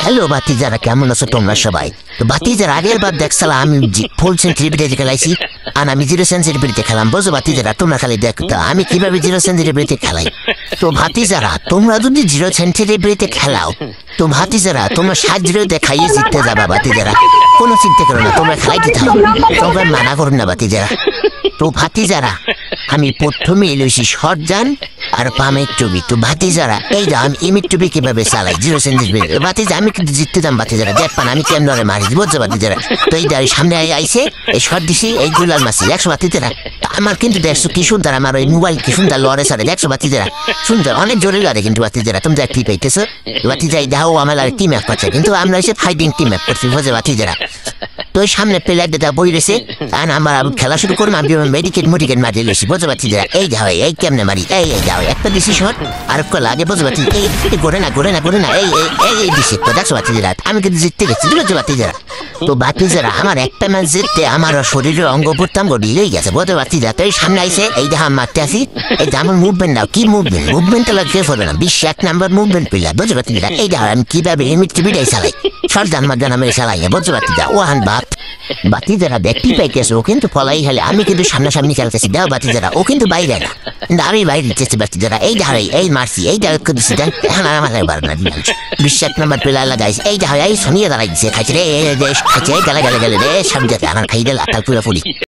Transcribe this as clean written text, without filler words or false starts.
Hello বাতিজারা, কেমন আছো তোমরা সবাই? তো বাতিজারা আগের বার দেখছিলাম আমি ফুল সেঞ্চুরিতে খেলাইছি আর আমি 0 সেঞ্চুরিতে খেলাম। বুঝো বাতিজারা, তোমরা খালি দেখো আমি কিভাবে 0 সেঞ্চুরিতে খেলাই। তো ভাতিজারা, তোমরা যদি 0 সেঞ্চুরিতে খেলাও তো ভাতিজারা তোমরা 7-0 খাইয়ে জিততে যাবা। বাতিজারা কোনো চিন্তা করো না, তোমরা খেলাইতে থাকো, তোমরা মানা করো না বাতিজারা। তো ভাতিজারা আমি প্রথমে এলইছি শর্ট জান আর পামের টুবি। তো ভাতিজারা এই যা আমি এমির টুবি কিভাবে চালাই 0 সেঞ্চুরি। ভাতিজা আমি কিন্তু জিততে দাম বাতিজারা, দেখ পান আমি কেমন ধরে মারি বুঝছো বাতিজারা। তো এই দাঁড়িয়ে সামনে আইসে এই শর্ট দিছি, এই গুলাল মারছি 100 বাতিজারা। আমার কিন্তু দেখছো কি সুন্দর, আমার ওই মোবাইল কি সুন্দর লড়ে সারে 100 বাতিজারা, সুন্দর অনেক জোরে লড়ে কিন্তু বাতিজারা। তুমি দেখ কি পাইতেছো বাতিজাই দাও আমার আর টিম অ্যাপ করছে, কিন্তু আমরা এসে ফাইটিং টিম অ্যাপ করছি বুঝে বাতিজারা। তো ওই সামনে প্লেয়ার যেটা বই রয়েছে আর আমার খেলা শুরু করবো, আমি মেডিকেট মারি লইছি বুঝতে পারছি যারা। এই যাও এই কেমনে মারি, এই যাও একটা দিছি শট আর লাগে বুঝতে পারছি, এই ঘোরে না এই এই দিছি তো দেখছো বাতি যারা। আমি কিন্তু জিততে গেছি বুঝতে পারছি যারা। তো বাতি যারা আমার একটা ম্যাচ জিততে আমার শরীরের অঙ্গ প্রত্যঙ্গ ঢিলেই গেছে বুঝতে পারছি যারা। তো এই সামনে আইসে এই দেখা মারতে আসি, এই যে আমার মুভমেন্ট দাও, কি মুভমেন্টটা লাগে পড়বে না, 1 নাম্বার মুভমেন্ট পেলে বুঝতে পারছি যারা। এই দেখা আমি কিভাবে এমিট টিভিটাই চালাই, শর্ট জান মার জান আমি চালাই বুঝতে পারছি যা। ওহান বাতি যারা দেখতে পাইতেছে ও কিন্তু ফলাই খেলে, আমি কিন্তু সামনাসামনি খেলতেছি দেও বাতি যারা। ও কিন্তু বাইরে না, কিন্তু আমি বাইরে দিতেছি বাতি যারা। এই ধারাই এই মারছি, এই দেখা করতেছি এখন আমার পারবে না 1 নাম্বার প্লেয়ার লাগাইছে, এই দেখা এই শুনিয়ে দাঁড়াইছে খাইছে রে, খাইছে গেলে রে সব জায়গায় আমার খাই দিল আটাল পুরোপুরি।